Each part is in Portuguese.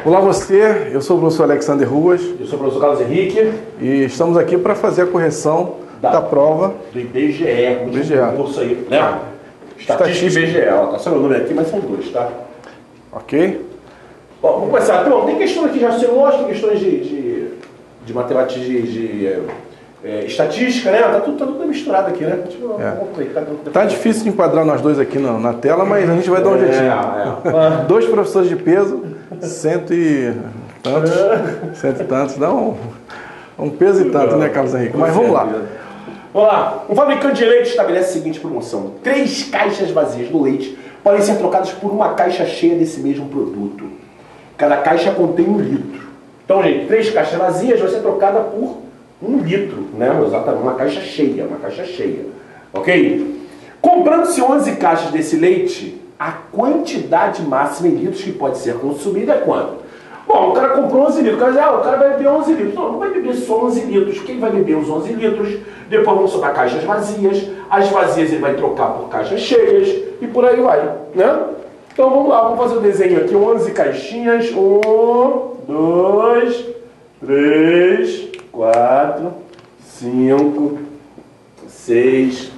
Olá você, eu sou o professor Alexander Ruas. Eu sou o professor Carlos Henrique. E estamos aqui para fazer a correção da prova do IBGE. Um curso aí, né? Estatística e IBGE. Tá só meu nome aqui, mas são dois, tá? Ok. Bom, vamos começar. Então, tem questões aqui de raciocínio lógico, tem questões de matemática, estatística, né? Tá tudo misturado aqui, né? Tá difícil de enquadrar nós dois aqui na tela, mas a gente vai dar um jeitinho. Dois professores de peso, cento e tantos, dá um peso e tanto, né, Carlos Henrique? Mas vamos lá. Vamos lá. Um fabricante de leite estabelece a seguinte promoção: 3 caixas vazias do leite podem ser trocadas por uma caixa cheia desse mesmo produto. Cada caixa contém 1 litro. Então, gente, 3 caixas vazias vai ser trocada por 1 litro, né? Exatamente, uma caixa cheia, ok? Comprando-se 11 caixas desse leite, a quantidade máxima em litros que pode ser consumida é quanto? Bom, o cara comprou 11 litros, o cara vai beber 11 litros. Não vai beber só 11 litros. Quem vai beber os 11 litros? Depois vamos soltar caixas vazias. As vazias ele vai trocar por caixas cheias e por aí vai, né? Então vamos lá, vamos fazer o desenho aqui. 11 caixinhas. 1, 2, 3, 4, 5, 6,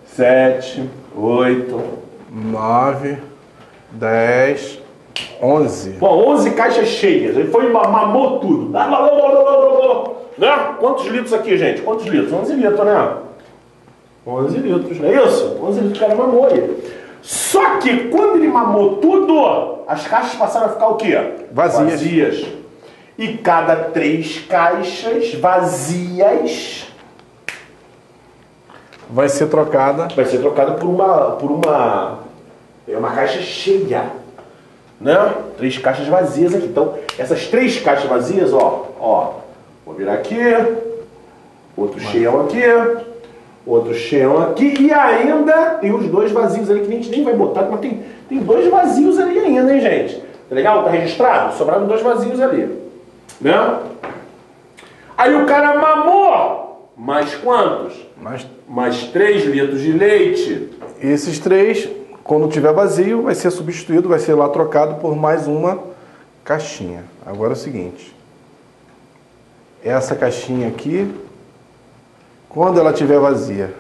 7, 8, 9, 10, 11. Bom, 11 caixas cheias. Ele foi e mamou tudo. Né? Quantos litros aqui, gente? Quantos litros? 11 litros, né? 11 litros, não é isso? 11 litros o cara mamou aí. Só que quando ele mamou tudo, as caixas passaram a ficar o quê? Vazias. E cada 3 caixas vazias vai ser trocada por uma caixa cheia, né? 3 caixas vazias aqui. Então, essas 3 caixas vazias, ó, vou virar aqui, outro cheião aqui, outro cheião aqui, e ainda tem os 2 vazios ali que a gente nem vai botar, mas tem 2 vazios ali ainda, hein, gente? Tá legal? Tá registrado? Sobraram 2 vazios ali, né? Aí o cara mamou, mais quantos? Mais 3 litros de leite. E esses 3, quando tiver vazio, vai ser substituído, vai ser lá trocado por mais uma caixinha. Agora é o seguinte, essa caixinha aqui, quando ela estiver vazia,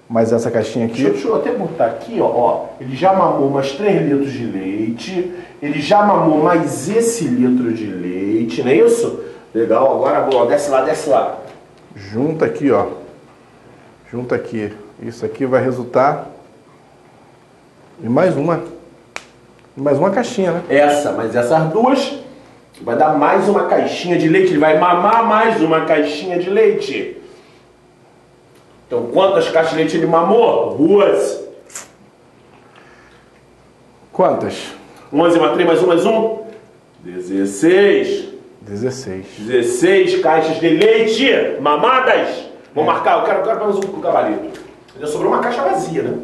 mas essa caixinha aqui... Deixa eu até botar aqui, ó, ele já mamou mais 3 litros de leite, ele já mamou mais esse litro de leite, não é isso? Legal, agora ó, desce lá. Junta aqui, ó. Junta aqui. Isso aqui vai resultar em mais uma caixinha, né? Mas essas 2 vai dar mais uma caixinha de leite. Ele vai mamar mais uma caixinha de leite. Então, quantas caixas de leite ele mamou? 2. Quantas? 11 mais 3 mais 1? 16. 16 caixas de leite mamadas. Vou marcar, eu quero mais um gabarito. Já sobrou uma caixa vazia, né?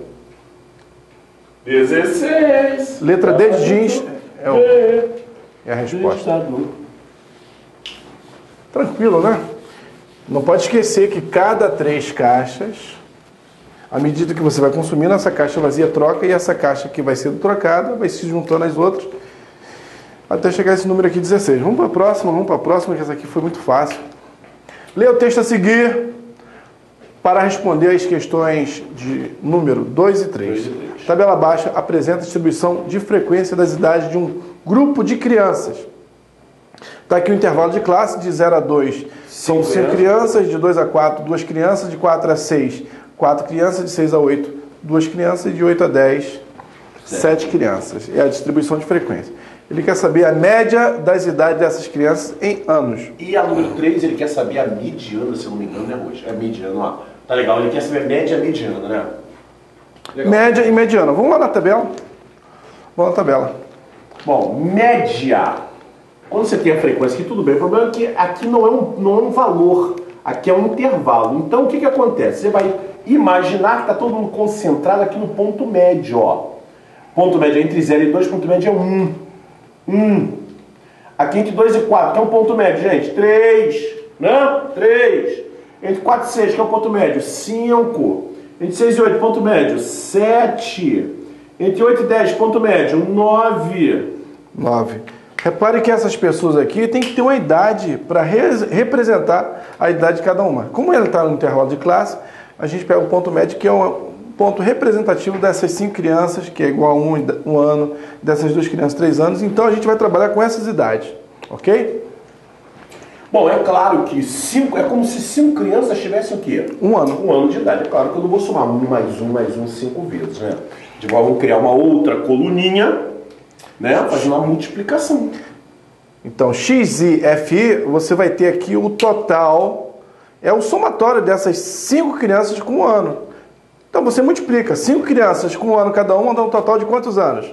16. Letra D de jeans é a resposta. Tranquilo, né? Não pode esquecer que cada 3 caixas, à medida que você vai consumindo, essa caixa vazia troca e essa caixa que vai sendo trocada vai se juntando às outras até chegar esse número aqui, 16. Vamos para a próxima, que essa aqui foi muito fácil. Leia o texto a seguir para responder as questões de número 2 e 3. Tabela baixa apresenta a distribuição de frequência das idades de um grupo de crianças. Está aqui o intervalo de classe, de 0 a 2 são 5 crianças, de 2 a 4, 2 crianças, de 4 a 6, 4 crianças, de 6 a 8, 2 crianças, de 8 a 10, 7 crianças. É a distribuição de frequência. Ele quer saber a média das idades dessas crianças em anos. E a número 3, ele quer saber a mediana, se eu não me engano, né, hoje? É a mediana, ó. Tá legal, ele quer saber média e mediana, né? Legal. Média e mediana. Vamos lá na tabela. Vamos na tabela. Bom, média. Quando você tem a frequência aqui, tudo bem. O problema é que aqui não é um valor. Aqui é um intervalo. Então, o que acontece? Você vai imaginar que está todo mundo concentrado aqui no ponto médio, ó. Ponto médio é entre 0 e 2, ponto médio é 1. Aqui entre 2 e 4, que é um ponto médio, gente? 3, né? 3. Entre 4 e 6, que é o ponto médio? 5. Entre 6 e 8, ponto médio? 7. Entre 8 e 10, ponto médio? 9. 9. Repare que essas pessoas aqui têm que ter uma idade para representar a idade de cada uma. Como ele está no intervalo de classe, a gente pega o ponto médio, que é um ponto representativo dessas 5 crianças, que é igual a um ano, dessas 2 crianças, 3 anos. Então a gente vai trabalhar com essas idades, ok? Bom, é claro que 5 é como se 5 crianças tivessem o quê? 1 ano. 1 ano de idade. É claro que eu não vou somar 1 mais 1 5 vezes, né? De igual, vamos criar uma outra coluninha, né? Fazer uma multiplicação. Então, x, i, f, i, você vai ter aqui o total, é o somatório dessas 5 crianças com 1 ano. Então, você multiplica 5 crianças com 1 ano cada uma, dá um total de quantos anos?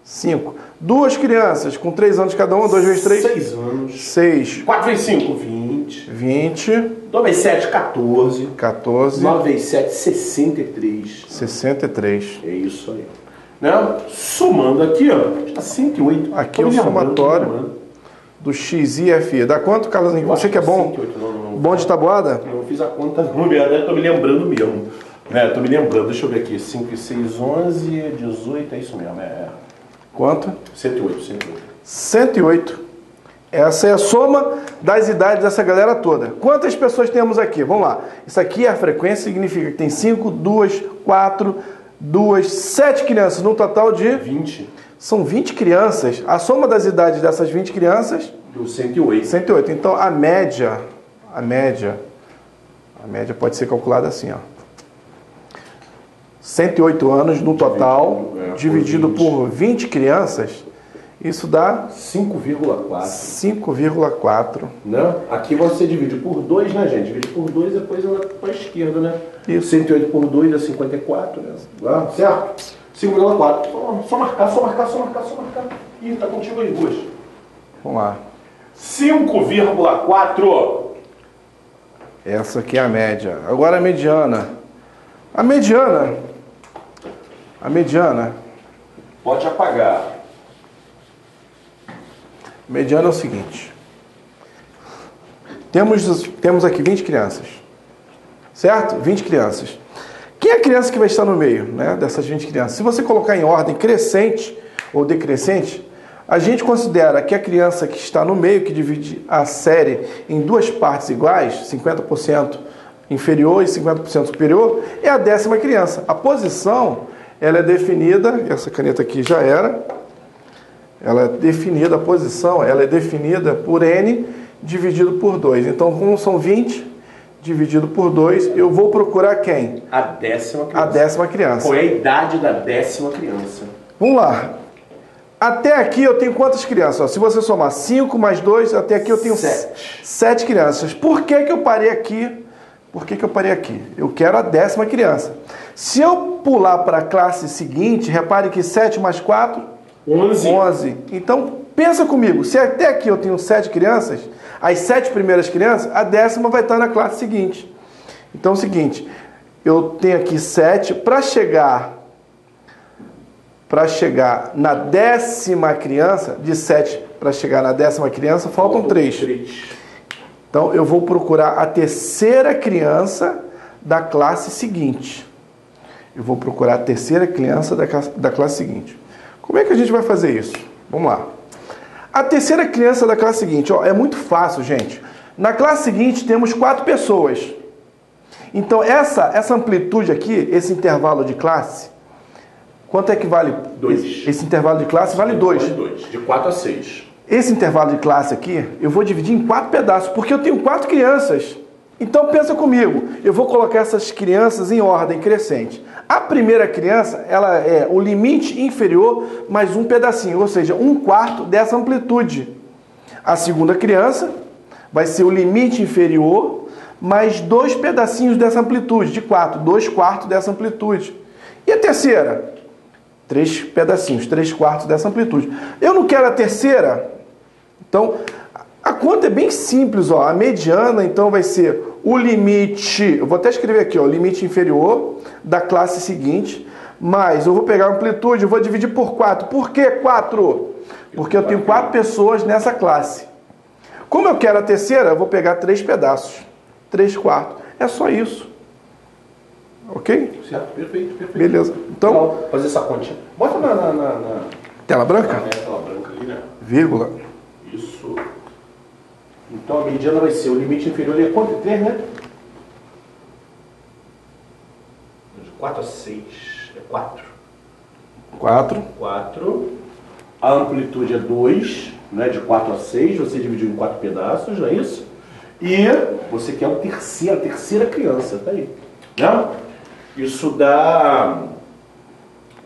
5. 2 crianças com 3 anos cada uma, 2 vezes 3? 6 anos. 6. 4 vezes 5, 20. 20. 2 vezes 7, 14. 14. 9 vezes 7, 63. 63. É isso aí. Né? Somando aqui, ó, está 108. Aqui é o somatório do x, i, f, i. Dá quanto, Carlos? Você que é bom? 108, não. Bom de tabuada? Eu não fiz a conta, não, estou me lembrando mesmo. Estou me lembrando, deixa eu ver aqui. 5 e 6, 11, 18, é isso mesmo. Quanto? 108. 108. Essa é a soma das idades dessa galera toda. Quantas pessoas temos aqui? Vamos lá. Isso aqui é a frequência, significa que tem 5, 2, 4, 2, 7 crianças, no total de 20. São 20 crianças. A soma das idades dessas 20 crianças? Do 108. 108. Então a média pode ser calculada assim, ó. 108 anos no total, dividido por 20 crianças, isso dá 5,4. 5,4. Né? Aqui você divide por 2, né, gente? Divide por 2 e depois ela para a esquerda, né? Isso. 108 por 2 é 54, né? Certo? 5,4. Só marcar. Ih, tá contigo aí, duas. Vamos lá. 5,4. Essa aqui é a média. Agora a mediana. A mediana. Pode apagar. Mediana é o seguinte. Temos aqui 20 crianças. Certo? 20 crianças. Quem é a criança que vai estar no meio, né, dessas 20 crianças? Se você colocar em ordem crescente ou decrescente, a gente considera que a criança que está no meio, que divide a série em 2 partes iguais, 50% inferior e 50% superior, é a 10ª criança. A posição, ela é definida, essa caneta aqui já era, ela é definida, a posição, ela é definida por n dividido por 2. Então, como são 20 dividido por 2, eu vou procurar quem? A 10ª criança. A 10ª criança. Qual é a idade da 10ª criança? Vamos lá. Até aqui eu tenho quantas crianças? Ó, se você somar 5 mais 2, até aqui eu tenho 7 crianças. Por que eu parei aqui? Eu quero a 10ª criança. Se eu pular para a classe seguinte, repare que 7 mais 4... 11. Então, pensa comigo. Se até aqui eu tenho 7 crianças, as 7 primeiras crianças, a 10ª vai estar na classe seguinte. Então é o seguinte, eu tenho aqui 7, para chegar na 10ª criança, de 7 para chegar na 10ª criança, faltam 3. Então eu vou procurar a 3ª criança da classe seguinte. Como é que a gente vai fazer isso? Vamos lá. A 3ª criança da classe seguinte, ó, é muito fácil, gente. Na classe seguinte temos 4 pessoas. Então essa amplitude aqui, esse intervalo de classe, quanto é que vale? 2. Esse intervalo de classe vale 2. De 4 a 6. Esse intervalo de classe aqui, eu vou dividir em 4 pedaços, porque eu tenho 4 crianças. Então pensa comigo, eu vou colocar essas crianças em ordem crescente. A primeira criança, ela é o limite inferior mais um pedacinho, ou seja, 1/4 dessa amplitude. A segunda criança vai ser o limite inferior mais 2 pedacinhos dessa amplitude, de 4, 2/4 dessa amplitude. E a terceira? 3 pedacinhos, 3/4 dessa amplitude. Eu não quero a terceira, então a conta é bem simples, ó. A mediana então vai ser o limite, eu vou até escrever aqui, ó, o limite inferior da classe seguinte, mais eu vou pegar a amplitude, eu vou dividir por 4. Por que 4? Porque eu tenho 4 pessoas nessa classe. Como eu quero a terceira, eu vou pegar 3 pedaços, 3/4. É só isso. Ok? Certo, perfeito. Beleza. Então, fazer essa continha. Bota na tela branca? tela branca ali. aqui, né? Vírgula. Isso. Então a mediana vai ser o limite inferior é quanto? 3, né? De 4 a 6. É 4. 4. 4. A amplitude é 2, né? De 4 a 6. Você dividiu em 4 pedaços, não é isso? E você quer a terceira criança, tá aí. Né? Isso dá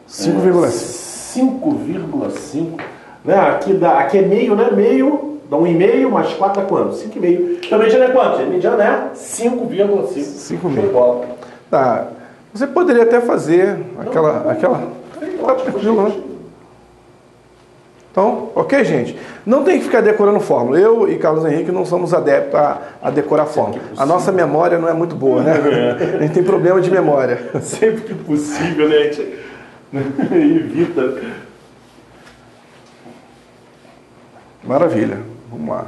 5,5. 5,5. Né? Aqui é meio, né? Meio, dá 1,5 mais 4 dá quanto? 5,5. Então a mediana é quanto? A mediana é 5,5. 5,5. Tá. Você poderia até fazer aquela. Então, ok, gente? Não tem que ficar decorando fórmula. Eu e Carlos Henrique não somos adeptos a decorar fórmula. A nossa memória não é muito boa, né? A gente tem problema de memória. Sempre que possível, né? A gente evita. Maravilha. Vamos lá.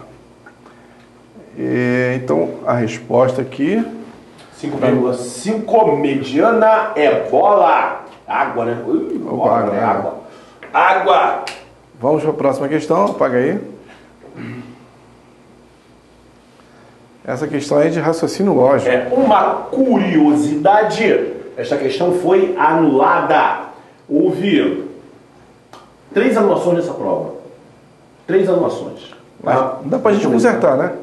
Então, a resposta aqui... 5,5. Mediana é bola. Água, né? Bola, é água. Água! Vamos para a próxima questão. Apaga aí. Essa questão é de raciocínio lógico. É uma curiosidade. Esta questão foi anulada. Houve 3 anulações nessa prova. 3 anulações. Tá? Dá pra gente consertar, né?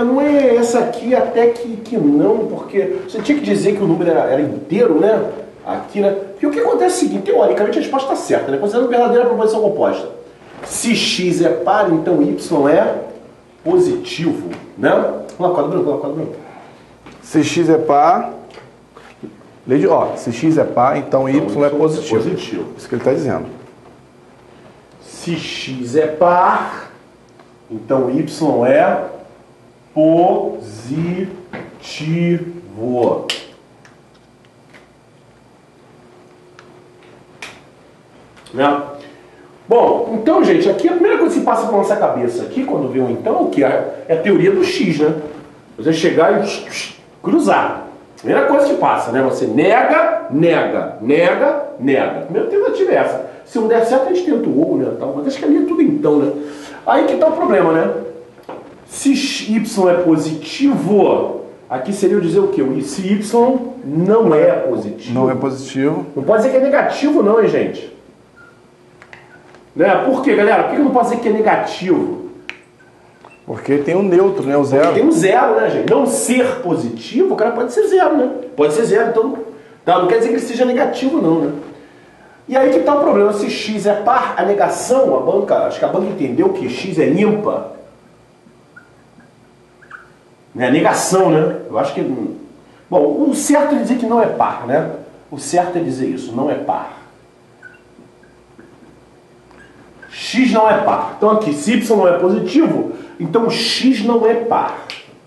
Não é essa aqui até que não, porque você tinha que dizer que o número era inteiro, né? Aqui, né? Porque o que acontece é o seguinte, teoricamente a resposta está certa, né? Considerando verdadeira proposição composta. Se x é par, então y é positivo, né? Vamos lá, quadro branco. Se x é par... se x é par, então y é positivo. Isso que ele está dizendo. Se x é par, então y é positivo. Né? Bom, então, gente, aqui a primeira coisa que se passa pela nossa cabeça aqui, quando vê um então, o que é a teoria do x, né? Você chegar e cruzar. Primeira coisa que passa, né? Você nega. Primeira tentativa é essa. Se não der certo, a gente tenta o ou, né? Mas acho que ali é tudo então, né? Aí que tá o problema, né? Se y é positivo, aqui seria eu dizer o quê? Se y não é positivo. Não é positivo. Não pode dizer que é negativo não, hein, gente? Né? Por quê, galera? Por que eu não posso dizer que é negativo? Porque tem um neutro, né? O zero. Porque tem um zero, né, gente? Não ser positivo, o cara pode ser zero, né? Pode ser zero, então... Tá, não quer dizer que ele seja negativo não, né? E aí que tá o problema. Se x é par, a negação, acho que a banca entendeu que x é ímpar. Né? Negação, né? Eu acho que... Bom, o certo é dizer que não é par, né? O certo é dizer isso, não é par. X não é par. Então aqui, se y não é positivo, então x não é par.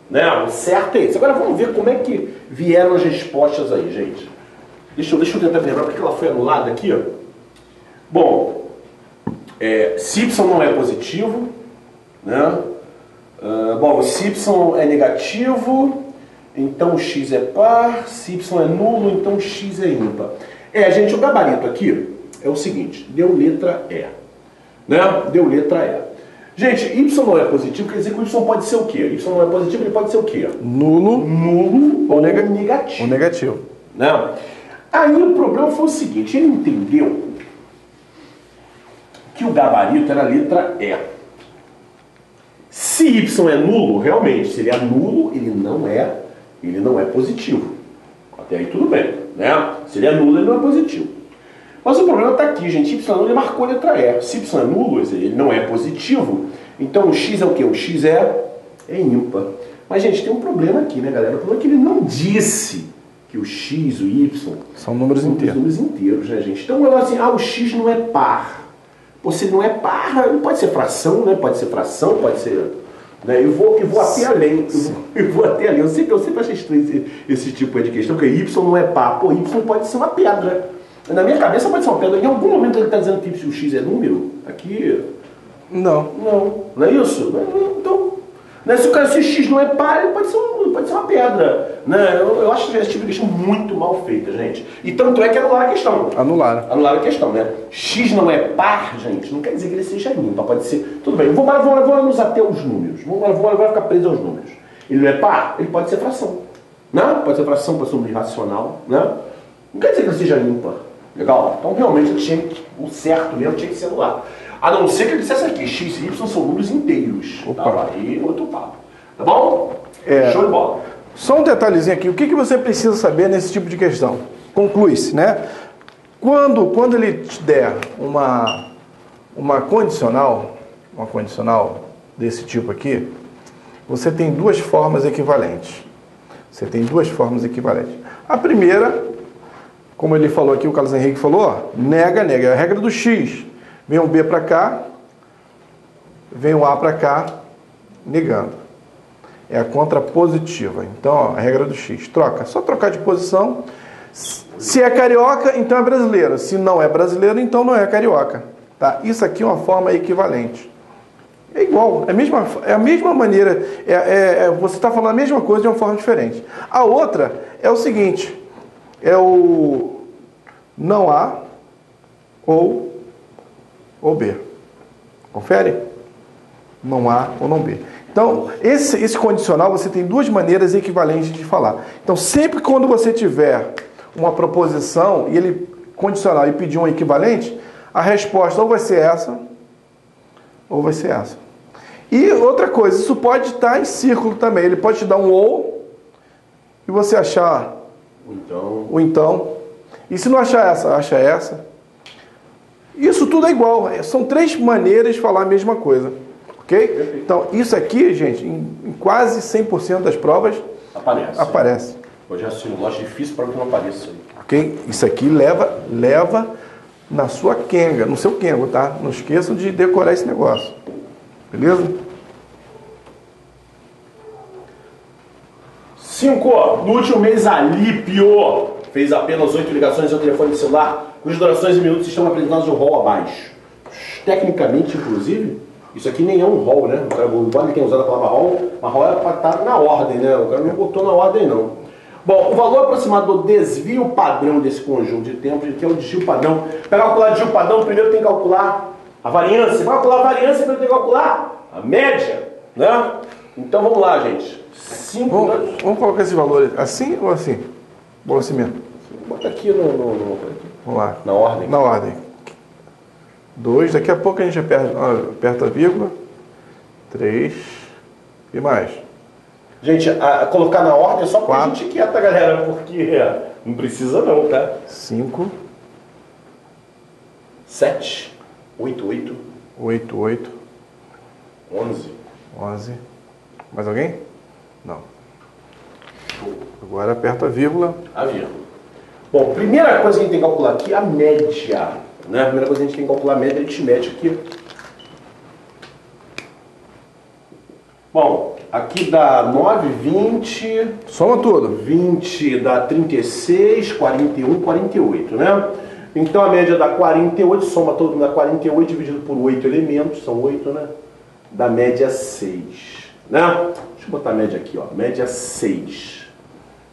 Né? O certo é esse. Agora vamos ver como é que vieram as respostas aí, gente. Deixa eu tentar lembrar porque ela foi anulada aqui. Ó. Bom, se y não é positivo, né? Bom, se y é negativo, então o x é par. Se y é nulo, então o x é ímpar. Gente, o gabarito aqui é o seguinte. Deu letra E. Né? Deu letra E. Gente, y não é positivo, quer dizer que o y pode ser o quê? Y não é positivo, ele pode ser o quê? Nulo ou negativo. Ou negativo. Né? Aí o problema foi o seguinte, ele entendeu que o gabarito era a letra E. Se y é nulo, realmente, se ele é nulo, ele não é positivo. Até aí tudo bem. Né? Se ele é nulo, ele não é positivo. Mas o problema está aqui, gente. Y nulo, ele marcou a letra E. Se y é nulo, ele não é positivo, então o x é o quê? O x é ímpar. Mas, gente, tem um problema aqui, né, galera? O problema é que ele não disse que o x, o y... São números inteiros. Números inteiros, né, gente? Então, ela assim, o x não é par. Pô, se não é par, não pode ser fração, né? Pode ser fração, pode ser... Né? Eu vou até além. Eu vou até além. Eu sempre achei estranho esse tipo de questão, porque y não é par. Pô, y pode ser uma pedra. Na minha cabeça pode ser uma pedra. Em algum momento ele está dizendo que o x é número? Aqui... Não. Não é isso? Então, Né? Se o X não é par, ele pode ser uma pedra. Né? Eu acho que esse tipo de questão muito mal feita, gente. E tanto é que anularam a questão. Anularam a questão, né? X não é par, gente, não quer dizer que ele seja ímpar. Pode ser... Tudo bem, vamos nos ater aos números. Vamos ficar preso aos números. Ele não é par? Ele pode ser fração. Né? Pode ser fração, pode ser um número irracional. Né? Não quer dizer que ele seja ímpar. Legal? Então realmente o certo mesmo tinha que ser anular. A não ser que ele dissesse aqui, x e y são números inteiros. Tá? Aí outro papo. Tá bom? Show de bola. Só um detalhezinho aqui. O que você precisa saber nesse tipo de questão? Conclui-se, né? Quando ele te der uma condicional desse tipo aqui, você tem duas formas equivalentes. A primeira, como ele falou aqui, o Carlos Henrique falou, ó, nega. É a regra do X. Vem um B para cá, vem um A para cá, negando. É a contrapositiva. Então, ó, a regra do X. Troca. Só trocar de posição. Se é carioca, então é brasileiro. Se não é brasileiro, então não é carioca. Tá? Isso aqui é uma forma equivalente. É igual. É a mesma maneira. Você está falando a mesma coisa de uma forma diferente. A outra é o seguinte. É o não A ou B. Confere? Não A ou não B. Então, esse condicional, você tem duas maneiras equivalentes de falar. Então, sempre quando você tiver uma proposição e ele condicional e pedir um equivalente, a resposta ou vai ser essa, ou vai ser essa. E outra coisa, isso pode estar em círculo também. Ele pode te dar um ou e você achar o então. E se não achar essa, acha essa. Isso tudo é igual. São três maneiras de falar a mesma coisa. Ok? Perfeito. Então, isso aqui, gente, em quase 100% das provas aparece. Hoje é assim, eu acho difícil para que não apareça. Ok? Isso aqui leva na sua quenga, no seu quengo, tá? Não esqueçam de decorar esse negócio. Beleza? 5. No último mês, a Alípio fez apenas 8 ligações ao telefone celular, cujas durações em minutos estão apresentadas no rol abaixo. Tecnicamente, inclusive, isso aqui nem é um rol, né? O cara tem usado a palavra rol, mas rol é para estar na ordem, né? O cara não botou na ordem, não. Bom, o valor aproximado do desvio padrão desse conjunto de tempo, que é o desvio padrão. Para calcular o desvio padrão, primeiro tem que calcular a variância. Para calcular a variância, primeiro tem que calcular a média, né? Então vamos lá, gente. 5. Vamos colocar esse valor assim ou assim? Bom assim mesmo. Bota aqui no Vamos lá. Na ordem. Na ordem. 2, daqui a pouco a gente aperta a vírgula. 3 e mais. Gente, colocar na ordem é só pra gente quieta, galera, porque não precisa não, tá? 5. 7. 8. 8. 11. Mais alguém? Não. Agora aperta a vírgula. A vírgula. Bom, primeira coisa que a gente tem que calcular aqui é a média. Né? A primeira coisa que a gente tem que calcular a média aritmética aqui. Bom, aqui dá 9, 20... Soma tudo. 20 dá 36, 41, 48, né? Então a média dá 48, soma todo mundo dá 48, dividido por 8 elementos, são 8, né? Dá média 6, né? Deixa eu botar a média aqui, ó. Média 6.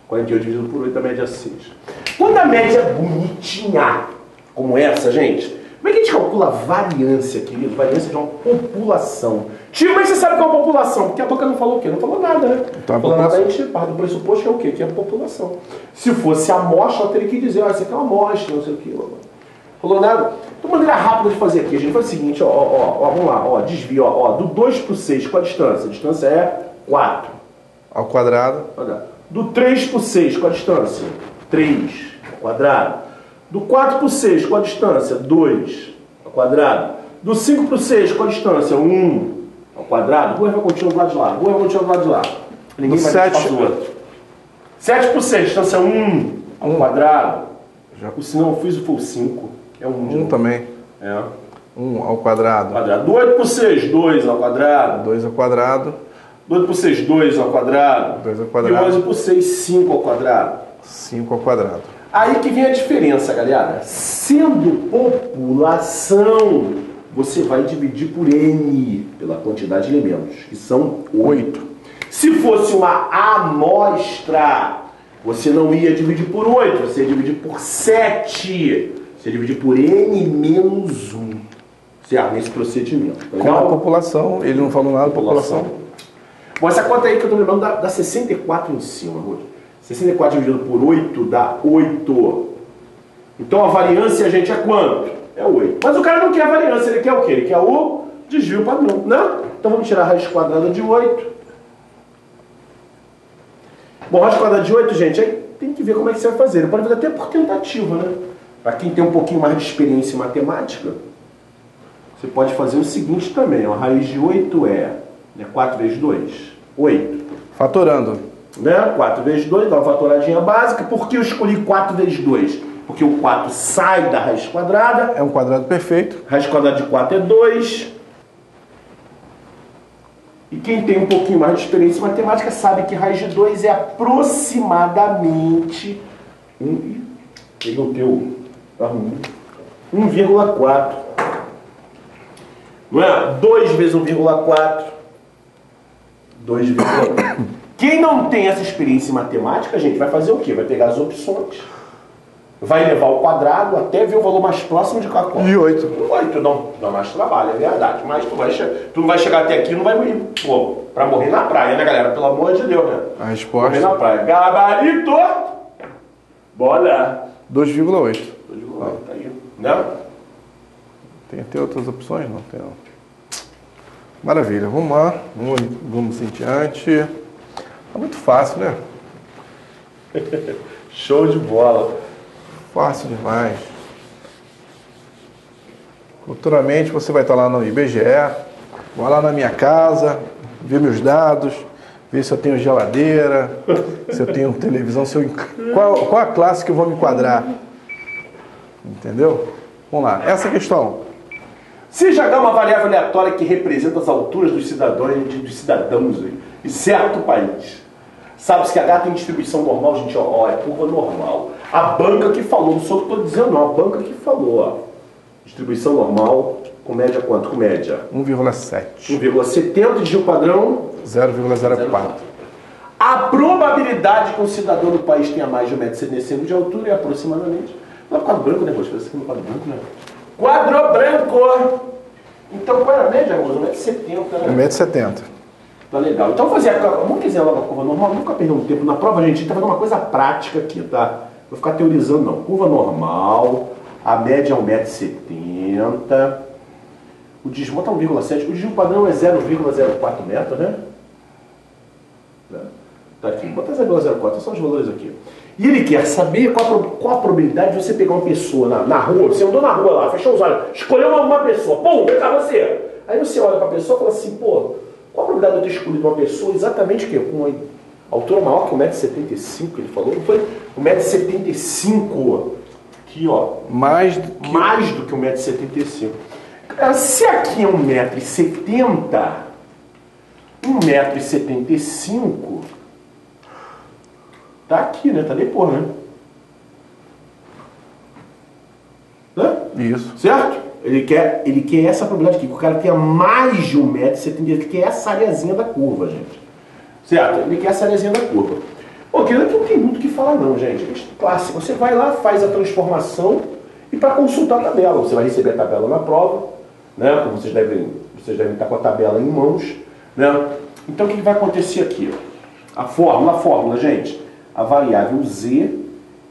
48 dividido por 8 dá média 6. Quando a média é bonitinha, como essa, gente, como é que a gente calcula a variância, querido? Variância de uma população. Tio, mas você sabe o que é uma população? Porque a boca não falou o quê? Não falou nada, né? Então, não falou nada, a gente parte do pressuposto que é o quê? Que é a população. Se fosse a amostra, ela teria que dizer, isso aqui é uma amostra, não sei o quê. Falou nada? Então, maneira rápida de fazer aqui, a gente faz o seguinte, vamos lá, desvio, do 2 para o 6, qual a distância? A distância é 4. Ao quadrado. Do 3 para o 6, qual a distância? 3 ao quadrado. Do 4 para o 6, qual a distância? 2 ao quadrado. Do 5 para o 6, qual a distância? 1 ao quadrado. Vou continuar do lado de lá. Vou continuar do lado de lá. Ninguém vai passar o outro. 7 para o 6, distância 1 ao quadrado. Se não eu fiz, foi o 5. É 1 também. É. 1 ao quadrado. Do 8 para o 6, 2 ao quadrado. 2 ao quadrado. Do 8 para o 6, 2 ao quadrado. 2 ao quadrado. E 11 para o 6, 5 ao quadrado. 5 ao quadrado. Aí que vem a diferença, galera. Sendo população, você vai dividir por N, pela quantidade de elementos, que são 8. Se fosse uma amostra, você não ia dividir por 8, você ia dividir por 7. Você ia dividir por N menos 1. Certo? Nesse procedimento. Com a população, ele não falou nada da população. Bom, essa conta aí que eu estou lembrando dá 64 em cima, Ruth. 64 dividido por 8 dá 8. Então a variância, gente, é quanto? É 8. Mas o cara não quer a variância, ele quer o quê? Ele quer o desvio padrão, né? Então vamos tirar a raiz quadrada de 8. Bom, raiz quadrada de 8, gente, aí tem que ver como é que você vai fazer. Ele pode fazer até por tentativa, né? Para quem tem um pouquinho mais de experiência em matemática, você pode fazer o seguinte também, ó, a raiz de 8 é 4 vezes 2, 8. Fatorando. Né? 4 vezes 2, dá uma fatoradinha básica. Por que eu escolhi 4 vezes 2? Porque o 4 sai da raiz quadrada. É um quadrado perfeito. Raiz quadrada de 4 é 2. E quem tem um pouquinho mais de experiência em matemática sabe que raiz de 2 é aproximadamente 1,4. Não é? 2 vezes 1,4. 2,4. Quem não tem essa experiência em matemática, gente, vai fazer o quê? Vai pegar as opções, vai levar ao quadrado até ver o valor mais próximo de qual? De 8. 8, não dá mais trabalho, é verdade. Mas tu não vai chegar até aqui e não vai morrer. Pô, pra morrer na praia, né, galera? Pelo amor de Deus, né? A resposta... Morrer na praia. Gabarito! Bola! 2,8. 2,8, tá aí. Né? Tem até outras opções? Não tem, não. Maravilha, vamos lá. Vamos em diante. É muito fácil, né? Show de bola. Fácil demais. Futuramente você vai estar lá no IBGE, vai lá na minha casa, ver meus dados, ver se eu tenho geladeira, se eu tenho televisão, qual a classe que eu vou me enquadrar. Entendeu? Vamos lá, essa questão. Se H é uma variável aleatória que representa as alturas dos cidadãos de certo país. Sabe-se que H tem distribuição normal, gente, ó, é curva normal. A banca que falou, não sou o que estou dizendo não, a banca que falou, ó. Distribuição normal, com média quanto? Com média? 1,7. 1,70, desvio padrão? 0,04. A probabilidade que um cidadão do país tenha mais de 1,75 m de altura é aproximadamente... Não é quadro branco, né, Rocha? Esse aqui é quadro branco, né? Quadro branco! Então, qual era a média, Rocha? 1,70 m, né? 1,70 m. Tá legal. Então vamos fazer logo a curva normal, nunca perdemos tempo. Na prova, gente, tá fazendo uma coisa prática aqui, tá? Vou ficar teorizando, não. Curva normal, a média é 1,70 m. O desvio tá 1,7. O desvio padrão é 0,04 metros, né? Tá aqui. Bota 0,04, são os valores aqui. E ele quer saber qual a probabilidade de você pegar uma pessoa na rua. Você andou na rua lá, fechou os olhos, escolheu uma pessoa. Pum, vem cá você. Aí você olha pra pessoa e fala assim, pô, qual a probabilidade de eu ter escolhido uma pessoa exatamente com uma altura maior que 1,75 m, que ele falou? Não foi 1,75 m. Aqui, ó. Mais do que 1,75 m. Se aqui é 1,70 m, 1,75 m, tá aqui, né? Tá depois, né? Isso. Certo? Ele quer essa probabilidade aqui, que o cara tenha mais de 1,70 m, ele quer essa areazinha da curva, gente. Certo? Ele quer essa areazinha da curva. Pô, aqui não tem muito o que falar não, gente. Clássico. Você vai lá, faz a transformação e para consultar a tabela. Você vai receber a tabela na prova, né? Como vocês devem estar com a tabela em mãos, né? Então o que vai acontecer aqui? A fórmula, gente. A variável z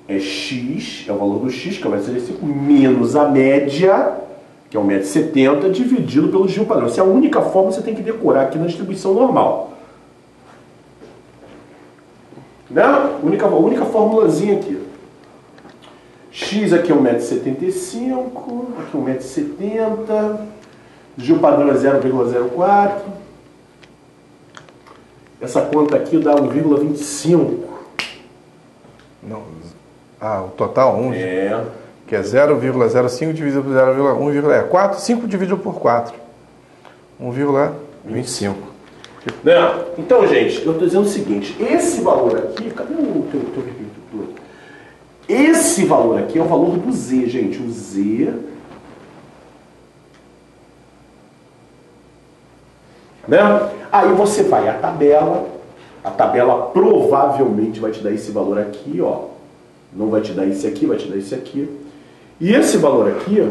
é x, é o valor do x, que vai ser 5, menos a média, que é 1,70 m, dividido pelo desvio padrão. Essa é a única fórmula que você tem que decorar aqui na distribuição normal. Né? Única formulazinha aqui. X aqui é 1,75 m, aqui 1,70 m, desvio padrão é 0,04. Essa conta aqui dá 1,25. Não. O total 1. É. Que é 0,05 dividido por 0,1,4. 5 dividido por 4. 1,25. Né? Então, gente, eu estou dizendo o seguinte. Esse valor aqui... Cadê o teu rectangular? Esse valor aqui é o valor do Z, gente. O Z... Né? Aí você vai à tabela, A tabela provavelmente vai te dar esse valor aqui, ó. Não vai te dar esse aqui, vai te dar esse aqui. E esse valor aqui, ó,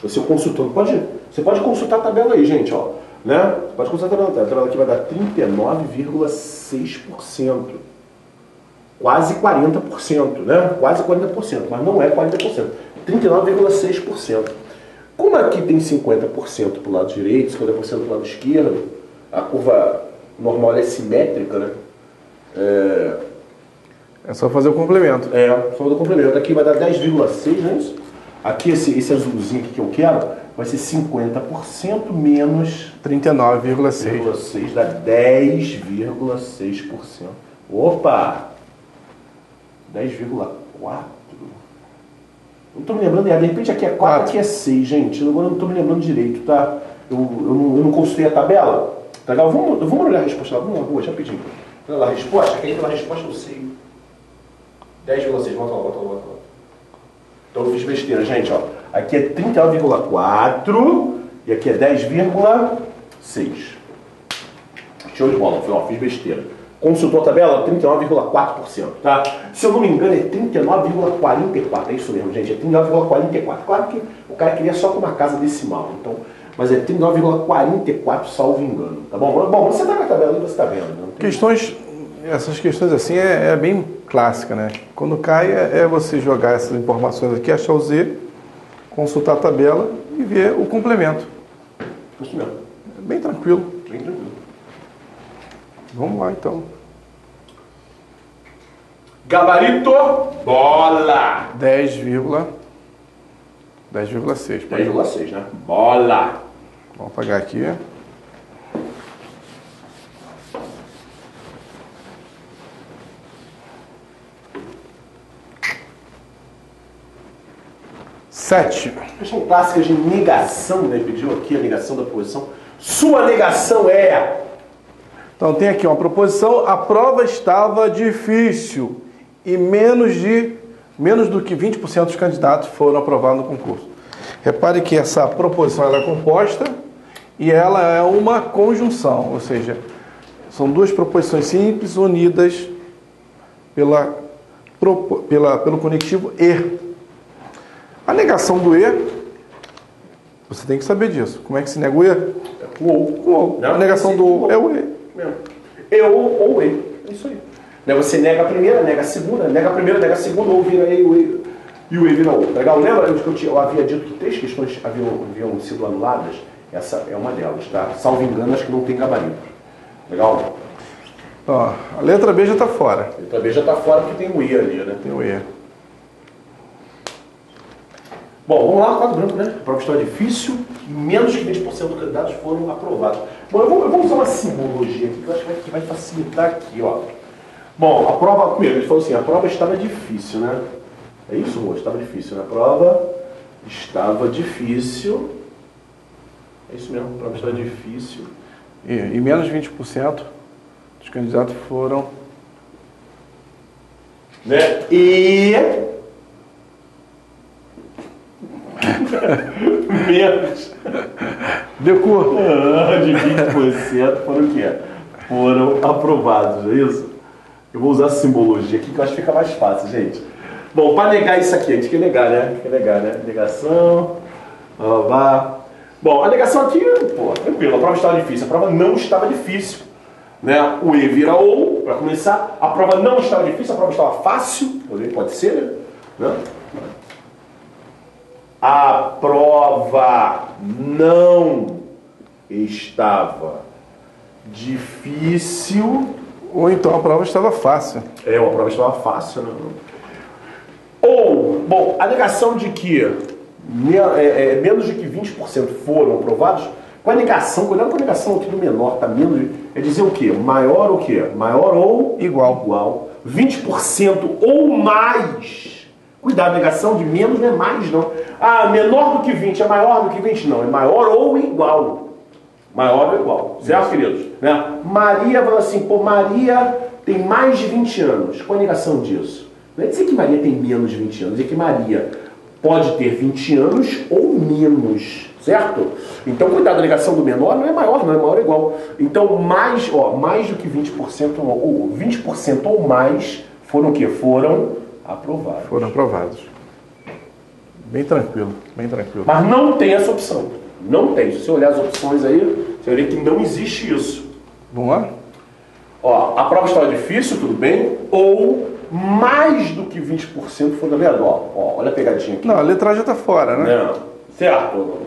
você consultando, você pode consultar a tabela aí, gente, ó. Né? Você pode consultar a tabela aqui, vai dar 39,6%. Quase 40%, né? Quase 40%, mas não é 40%. 39,6%. Como aqui tem 50% para o lado direito, 50% para o lado esquerdo, a curva normal é simétrica, né? É só fazer o complemento. Só fazer o complemento. Aqui vai dar 10,6, não é isso? Aqui, esse azulzinho aqui que eu quero, vai ser 50% menos 39,6. Dá 10,6%. Opa! 10,4%. Não estou me lembrando, de repente aqui é 4, aqui é 6, gente. Agora eu não estou me lembrando direito, tá? Eu não consultei a tabela. Tá legal? Vamos olhar a resposta lá. Vamos lá, boa, rapidinho. Olha lá a resposta, que aí pela resposta eu sei. 10,6, volta lá. Então eu fiz besteira, gente, ó. Aqui é 39,4 e aqui é 10,6. Show de bola, fiz besteira. Consultou a tabela? 39,4%, tá? Se eu não me engano é 39,44, é isso mesmo, gente, é 39,44. Claro que o cara queria só com uma casa decimal, então, mas é 39,44, salvo engano, tá bom? Bom, você tá com a tabela aí, você tá vendo, né? Essas questões assim é bem clássica, né? Quando cai é você jogar essas informações aqui, achar o Z, consultar a tabela e ver o complemento. Isso mesmo. É bem tranquilo. Bem tranquilo. Vamos lá então. Gabarito, bola! 10,6. 10,6, né? Bola! Vamos apagar aqui. Sete. Questão clássica de negação, né? Pediu aqui a negação da proposição. Sua negação é... Então tem aqui uma proposição, a prova estava difícil e menos do que 20% dos candidatos foram aprovados no concurso. Repare que essa proposição ela é composta e ela é uma conjunção, ou seja, são duas proposições simples unidas pelo conectivo e. A negação do e, você tem que saber disso. Como é que se nega o e? Com ou. A negação do é o e. Eu ou e. É isso aí. Você nega a primeira, nega a segunda, nega a primeira, nega a segunda, ou vira e o e vira o. Legal? Lembra que eu havia dito que 3 questões haviam sido anuladas? Essa é uma delas, tá? Salvo engano, acho que não tem gabarito. Legal? Ó, a letra B já está fora. A letra B já está fora porque tem o i ali, né? Tem o e. Bom, vamos lá, quadro branco, né? A prova estava difícil e menos de 20% dos candidatos foram aprovados. Bom, eu vou usar uma simbologia aqui que eu acho que vai facilitar aqui, ó. Bom, a prova, primeiro, ele falou assim, a prova estava difícil, né? É isso, moço? Estava difícil, né? A prova estava difícil. É isso mesmo, a prova estava difícil. E menos de 20% dos candidatos foram... Né? E... menos Decor. de 20% foram o quê? Foram aprovados, é isso? Eu vou usar a simbologia aqui que eu acho que fica mais fácil, gente. Bom, para negar isso aqui, a gente quer negar, né? Negação. Bom, a negação aqui, pô, tranquilo, a prova estava difícil. A prova não estava difícil. Né? O e vira ou, para começar. A prova não estava difícil, a prova estava fácil. Pode ser, né? A prova não estava difícil. Ou então a prova estava fácil. A prova estava fácil, né? Ou, bom, a negação de que menos de que 20% foram aprovados, com a negação, cuidado com a negação aqui do menor, tá menos, é dizer o quê? Maior ou o quê? Maior ou igual. 20% ou mais. Cuidado, negação de menos não é mais, não. Ah, menor do que 20 é maior do que 20? Não, é maior ou igual. Maior ou igual. Certo, queridos? Né? Maria falou assim, pô, Maria tem mais de 20 anos. Qual a negação disso? Não é dizer que Maria tem menos de 20 anos, é dizer que Maria pode ter 20 anos ou menos, certo? Então, cuidado, a negação do menor não é maior ou igual. Então, mais do que 20% ou 20% ou mais foram o quê? Foram aprovados. Foram aprovados. Bem tranquilo, bem tranquilo. Mas não tem essa opção. Não tem. Se você olhar as opções aí, você vai ver que não existe isso. Vamos lá? Ó, a prova estava difícil, tudo bem, ou mais do que 20% foram aprovados. Ó, olha a pegadinha aqui. Não, a letra A já está fora, né? Não, certo.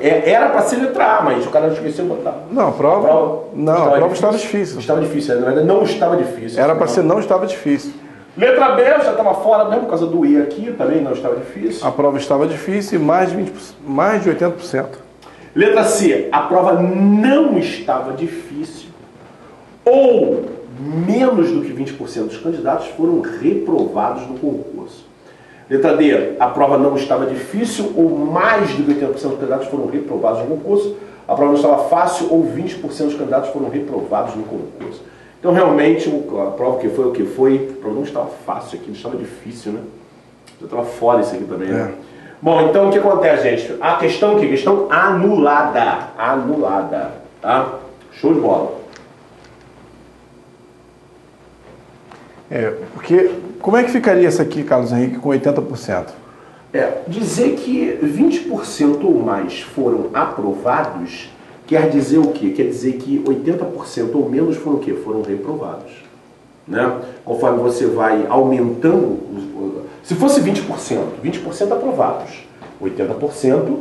Era para ser letra A, mas o cara esqueceu de botar. Não, a prova estava difícil. Estava difícil, na verdade não estava difícil. Era para ser não estava difícil. Letra B já estava fora mesmo, por causa do E aqui, também não estava difícil. A prova estava difícil e mais de 80%. Letra C, a prova não estava difícil ou menos do que 20% dos candidatos foram reprovados no concurso. Letra D, a prova não estava difícil ou mais do que 80% dos candidatos foram reprovados no concurso. A prova não estava fácil ou 20% dos candidatos foram reprovados no concurso. Então, realmente, a prova que foi o que foi, a prova não estava fácil aqui, não estava difícil, né? Já estava fora isso aqui também, né? Bom, então o que acontece, gente? A questão aqui, questão anulada. Anulada, tá? Show de bola. Porque como é que ficaria isso aqui, Carlos Henrique, com 80%? Dizer que 20% ou mais foram aprovados quer dizer o quê? Quer dizer que 80% ou menos foram o quê? Foram reprovados. Né? Conforme você vai aumentando, se fosse 20% aprovados, 80%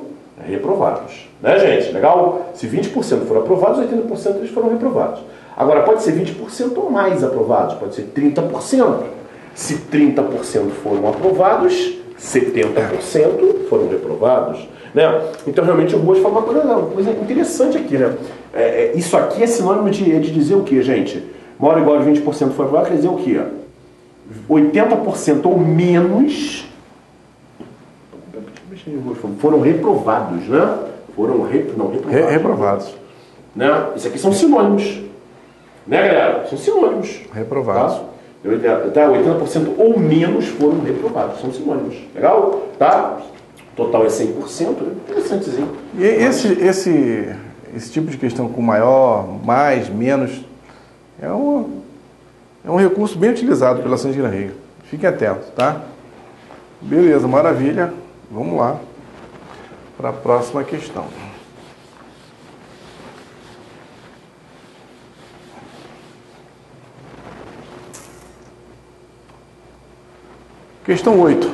reprovados. Né, gente? Legal? Se 20% foram aprovados, 80% eles foram reprovados. Agora, pode ser 20% ou mais aprovados, pode ser 30%. Se 30% foram aprovados, 70% foram reprovados. Né? Então, realmente, o Ruas falou uma coisa interessante aqui. Né? Isso aqui é sinônimo de dizer o quê, gente? Maior ou igual a 20% foram aprovados, quer dizer o quê? 80% ou menos foram reprovados, né? Reprovados. Né? Isso aqui são sinônimos. Né, galera? São sinônimos. Reprovados. Tá? 80% ou menos foram reprovados. São sinônimos. Legal? Tá? Total é 100%. Interessantezinho. E esse tipo de questão com maior, mais, menos, é um recurso bem utilizado pela Santa Gran Rio. Fiquem atentos, tá? Beleza, maravilha. Vamos lá para a próxima questão. Questão 8.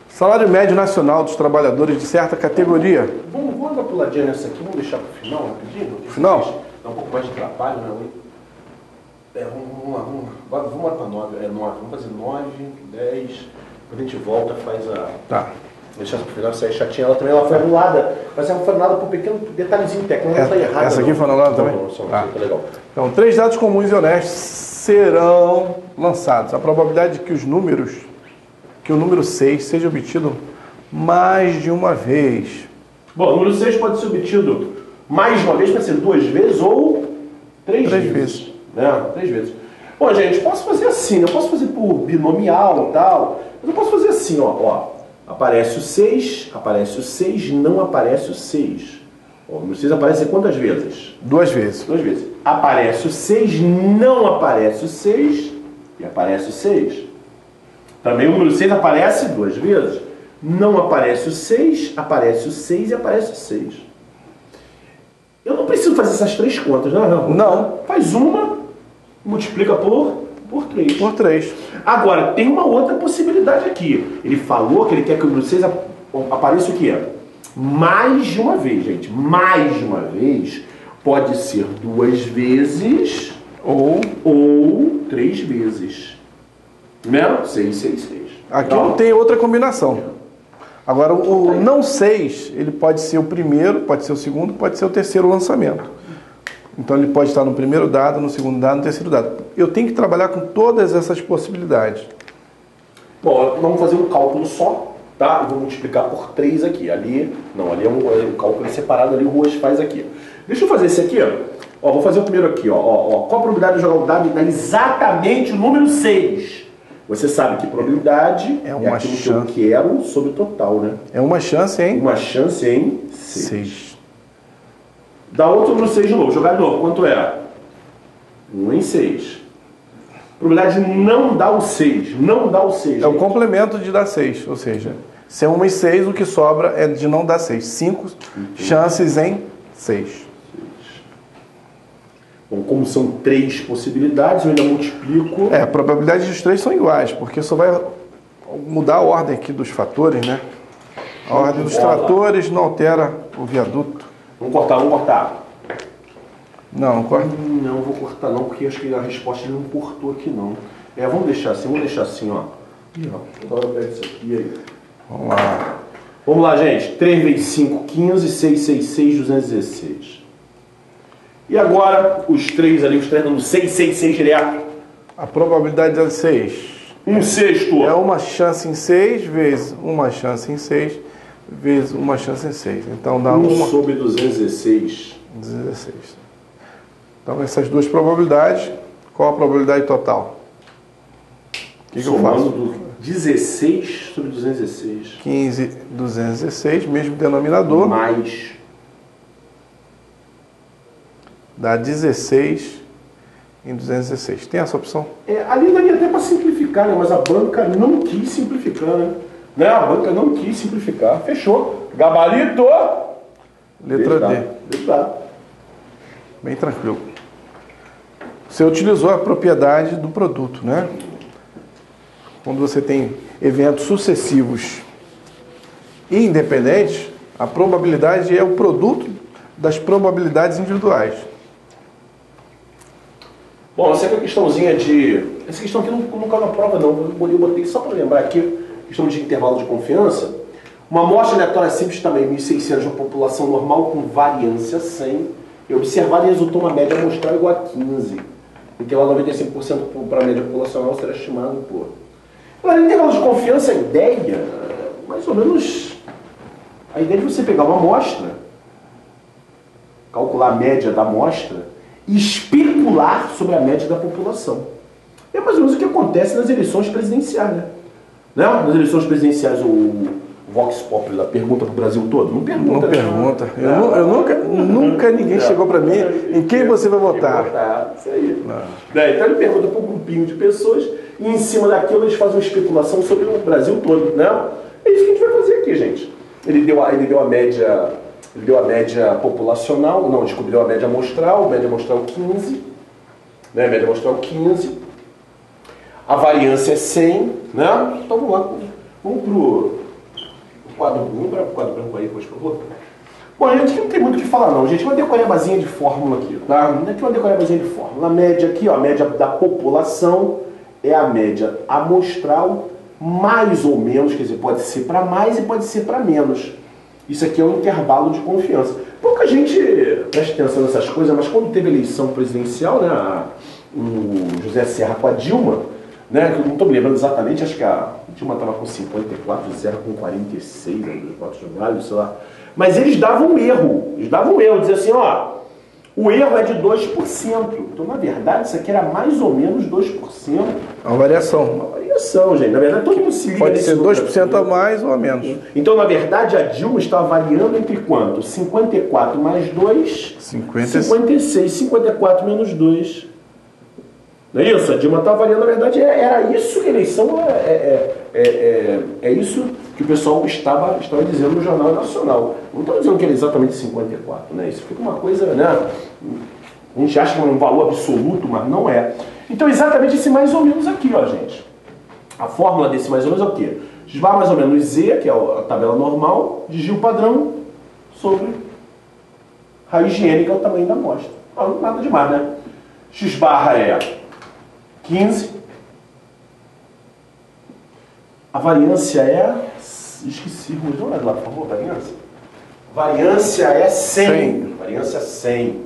Salário médio nacional dos trabalhadores de certa categoria. Vamos dar uma puladinha nessa aqui, vamos deixar para o final rapidinho? Final? Dá um pouco mais de trabalho, né? Vamos lá para 9. 9. Vamos fazer 9, 10. Quando a gente volta, faz a... Tá. Deixa para o final, essa aí chatinha. Ela também foi anulada. Mas ela foi anulada por um pequeno detalhezinho técnico. Ela está errada. Essa aqui foi anulada também? Não, tá legal. Então, 3 dados comuns e honestos serão lançados. A probabilidade de que o número 6 seja obtido mais de uma vez. Bom, o número 6 pode ser obtido mais de uma vez, pode ser 2 vezes ou 3 vezes. Né? 3 vezes. Bom, gente, posso fazer assim, eu posso fazer por binomial e tal, mas eu posso fazer assim, ó. Aparece o 6, não aparece o 6. O número 6 aparece quantas vezes? 2 vezes. 2 vezes. Aparece o 6, não aparece o 6 e aparece o 6. Também o número 6 aparece 2 vezes. Não aparece o 6, aparece o 6 e aparece o 6. Eu não preciso fazer essas 3 contas, né? Não. Faz uma, multiplica por 3. Por 3. Agora, tem uma outra possibilidade aqui. Ele falou que ele quer que o número 6 apareça o quê? Mais de uma vez, gente. Mais de uma vez pode ser 2 vezes ou 3 vezes. Né? 6, 6, 6. Aqui não tem outra combinação. Agora, o não 6, ele pode ser o primeiro, pode ser o segundo, pode ser o terceiro lançamento. Então, ele pode estar no primeiro dado, no segundo dado, no terceiro dado. Eu tenho que trabalhar com todas essas possibilidades. Bom, vamos fazer um cálculo só, tá? E vou multiplicar por 3 aqui. Ali é um cálculo separado, ali o Ruas faz aqui. Deixa eu fazer esse aqui, Vou fazer o primeiro aqui, Qual a probabilidade de jogar o dado e dar exatamente o número 6? Você sabe que probabilidade é uma aquilo chance. que eu quero sobre o total, né? É uma chance em... Uma chance em 6. 6. Dá outro no 6 de novo. Jogar de novo. Quanto é? 1 em 6. Probabilidade de não dar o 6. Não dá o 6. É o complemento de dar 6. Ou seja, se é 1 em 6, o que sobra é de não dar 6. 5 chances em 6. Bom, como são 3 possibilidades, eu ainda multiplico. A probabilidade dos 3 são iguais, porque só vai mudar a ordem aqui dos fatores, né? A ordem dos tratores não altera o viaduto. Vamos cortar. Não corta. Não vou cortar não, porque acho que a resposta ele não cortou aqui não. Vamos deixar assim, ó. Ih, ó, toda hora pega isso aqui aí. Vamos lá. Vamos lá, gente. 3 vezes 5, 15, 6, 6, 6, 216. E agora, os 3 ali, os 3 dando 6, 6, 6 direto. A probabilidade é 6. 1 sexto. É uma chance em 6 vezes uma chance em 6 vezes uma chance em 6. Então dá 1 sobre 216. 16. Então essas duas probabilidades, qual a probabilidade total? O que eu faço? Do 16 sobre 216. 15, 216, mesmo denominador. Mais. Dá 16 em 216. Tem essa opção? Ali daria até para simplificar, né? Mas a banca não quis simplificar, né? A banca não quis simplificar. Fechou. Gabarito. Letra D. Letra A. Bem tranquilo. Você utilizou a propriedade do produto, né? Quando você tem eventos sucessivos e independentes, a probabilidade é o produto das probabilidades individuais. Bom, essa aqui é a questãozinha de... Essa questão aqui não caiu na prova, não. Eu botei só para lembrar aqui, questão de intervalo de confiança. Uma amostra aleatória simples também, 1.600 de uma população normal com variância 100. E observado resultou uma média amostral igual a 15. Intervalo 95% para a média populacional será estimado por... Agora, intervalo de confiança, a ideia, mais ou menos... A ideia de você pegar uma amostra, calcular a média da amostra, e especular sobre a média da população. É mais ou menos o que acontece nas eleições presidenciais, né? Nas eleições presidenciais, o Vox Populi lá pergunta para o Brasil todo? Não pergunta. Não pergunta. Nunca ninguém chegou para mim em quem você vai votar. Isso aí. Então ele pergunta para um grupinho de pessoas e em cima daquilo eles fazem uma especulação sobre o Brasil todo, né? É isso que a gente vai fazer aqui, gente. Ele deu a média populacional, não, descobriu a média amostral 15, né? Média amostral 15. A variância é 100, né? Então vamos lá, vamos pro quadro branco aí, por favor. Bom, gente, não tem muito o que falar não, gente. Uma decorebazinha de fórmula aqui, tá? Aqui uma decorebazinha de fórmula. A média aqui, ó, a média da população é a média amostral mais ou menos, quer dizer, pode ser para mais e pode ser para menos. Isso aqui é um intervalo de confiança. Pouca gente presta atenção nessas coisas, mas quando teve eleição presidencial, né, o José Serra com a Dilma, né, que eu não estou me lembrando exatamente, acho que a Dilma estava com 54, o Serra com 46, dos votos válidos, sei lá. Mas eles davam um erro, diziam assim, ó, o erro é de 2%. Então, na verdade, isso aqui era mais ou menos 2%. É uma variação. Uma variação, gente. Na verdade, todo mundo se liga Pode nesse ser número 2% aqui. a mais ou a menos. Então, na verdade, a Dilma estava variando entre quanto? 54 mais 2, 56. 54 menos 2. Não é isso? A Dilma estava variando, na verdade, era isso que a eleição é isso que o pessoal estava dizendo no Jornal Nacional. Não estou dizendo que era exatamente 54, né? Isso fica uma coisa, né? A gente acha que é um valor absoluto, mas não é. Então, exatamente esse mais ou menos aqui, ó, gente. A fórmula desse mais ou menos é o quê? X barra mais ou menos Z, que é a tabela normal, de Gil padrão sobre raiz de N, que é o tamanho da amostra. Nada demais, né? X barra é 15. A variância é... Esqueci, vamos dar uma olhada lá, por favor, variância. Variância é 100. Variância é 100.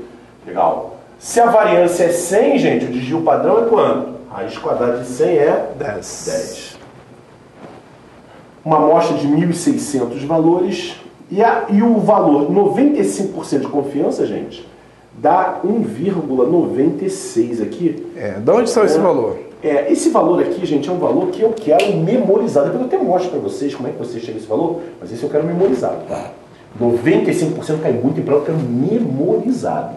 Legal. Se a variância é 100, gente, o desvio padrão é quanto? Raiz quadrada de 100 é 10. Uma amostra de 1.600 valores. E o valor 95% de confiança, gente, dá 1,96 aqui. De onde saiu esse valor? Esse valor aqui, gente, é um valor que eu quero memorizar. Depois eu até mostro para vocês como é que você chega a esse valor, mas esse eu quero memorizado, tá? 95% cai muito em prova, eu quero memorizado.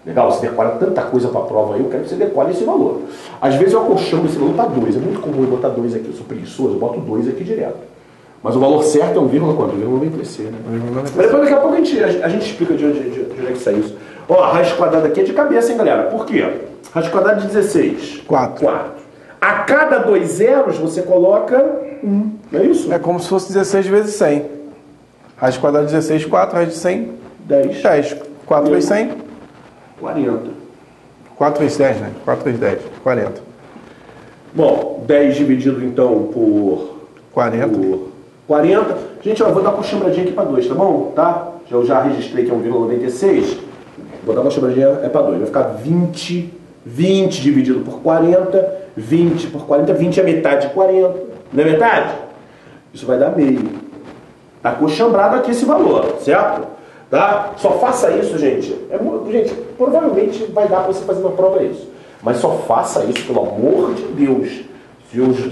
Legal? Você decora tanta coisa para a prova aí, eu quero que você decore esse valor. Às vezes eu acolchando esse valor para 2. É muito comum eu botar 2 aqui. Eu sou preguiçoso, eu boto 2 aqui direto. Mas o valor certo é 1, quanto? 1,93, né? Mas depois daqui a pouco a gente explica de onde é que sai isso. Ó, a raiz quadrada aqui é de cabeça, hein, galera? Por quê? Raiz quadrada de 16. 4. A cada 2 zeros você coloca 1. Não é isso? É como se fosse 16 vezes 100. Raiz quadrada de 16, 4. Raiz de 100, 10. 10. 4 vezes 100, 40. 4 vezes 10, né? 4 vezes 10, 40. Bom, 10 dividido então por 40. Por 40. Gente, ó, eu vou dar uma chambradinha aqui para 2, tá bom? Tá? Eu já registrei que é 1,96. Vou dar uma chambradinha para 2. Vai ficar 20. 20 dividido por 40. 20 por 40. 20 é metade de 40. Não é metade? Isso vai dar meio. Tá acochambrado aqui esse valor, certo? Tá? Só faça isso, gente. Gente, provavelmente vai dar para você fazer uma prova isso. Mas só faça isso, pelo amor de Deus.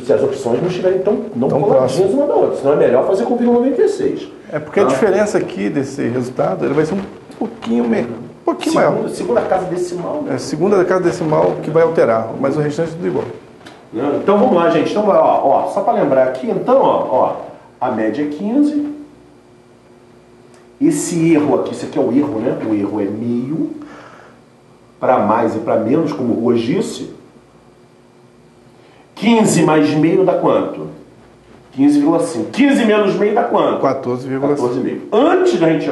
Se as opções não estiverem tão coladinhas uma da outra. Senão é melhor fazer com 1,96. É porque a diferença aqui desse resultado ele vai ser um pouquinho maior. Segunda casa decimal. Né? É a segunda casa decimal que vai alterar, mas o restante é tudo igual. Então vamos lá, gente. Então, ó, só para lembrar aqui, então, ó, a média é 15. Esse erro aqui, isso aqui é o erro, né? O erro é meio. Para mais e para menos, como o Ruas disse. 15 mais meio dá quanto? 15,5. 15 menos meio dá quanto? 14,5. Antes da gente